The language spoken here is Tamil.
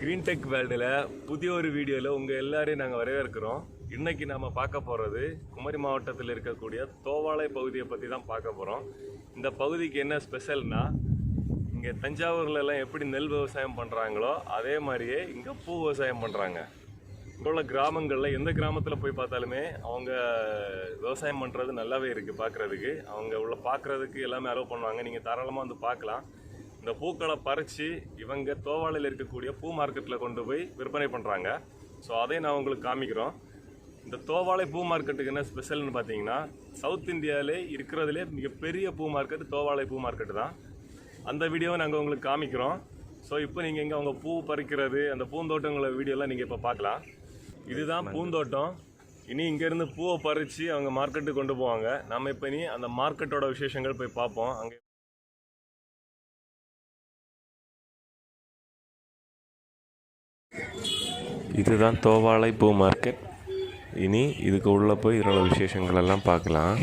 கிரீன் டெக் வேர்ல்டில் புதிய ஒரு வீடியோவில் உங்கள் எல்லாரையும் நாங்கள் வரவேற்கிறோம். இன்றைக்கி நாம் பார்க்க போகிறது குமரி மாவட்டத்தில் இருக்கக்கூடிய தோவாளை பகுதியை பற்றி தான் பார்க்க போகிறோம். இந்த பகுதிக்கு என்ன ஸ்பெஷல்னால், இங்கே தஞ்சாவூர்லலாம் எப்படி நெல் விவசாயம் பண்ணுறாங்களோ அதே மாதிரியே இங்கே பூ விவசாயம் பண்ணுறாங்க. இங்கே உள்ள கிராமங்களில் எந்த கிராமத்தில் போய் பார்த்தாலுமே அவங்க விவசாயம் பண்ணுறது நல்லாவே இருக்குது பார்க்குறதுக்கு. அவங்க உள்ள பார்க்குறதுக்கு எல்லாமே அலோவ் பண்ணுவாங்க. நீங்கள் தாராளமாக வந்து பார்க்கலாம். இந்த பூக்களை பறித்து இவங்க தோவாளையில் இருக்கக்கூடிய பூ மார்க்கெட்டில் கொண்டு போய் விற்பனை பண்ணுறாங்க. ஸோ அதையும் நான் உங்களுக்கு காமிக்கிறோம். இந்த தோவாளை பூ மார்க்கெட்டுக்கு என்ன ஸ்பெஷல்னு பார்த்தீங்கன்னா, சவுத் இந்தியாவிலே இருக்கிறதுலே மிகப்பெரிய பூ மார்க்கெட் தோவாளை பூ மார்க்கெட்டு தான். அந்த வீடியோவை நாங்கள் உங்களுக்கு காமிக்கிறோம். ஸோ இப்போ நீங்கள் இங்கே அவங்க பூ பறிக்கிறது, அந்த பூந்தோட்டங்கள வீடியோலாம் நீங்கள் இப்போ பார்க்கலாம். இதுதான் பூந்தோட்டம். இனி இங்கேருந்து பூவை பறித்து அவங்க மார்க்கெட்டுக்கு கொண்டு போவாங்க. நம்ம இப்போ இனி அந்த மார்க்கெட்டோட விசேஷங்கள் போய் பார்ப்போம். அங்கே இதுதான் தோவாளை பூ மார்க்கெட். இனி இதுக்கு உள்ளே போய் இதனோட விசேஷங்கள் எல்லாம் பார்க்கலாம்.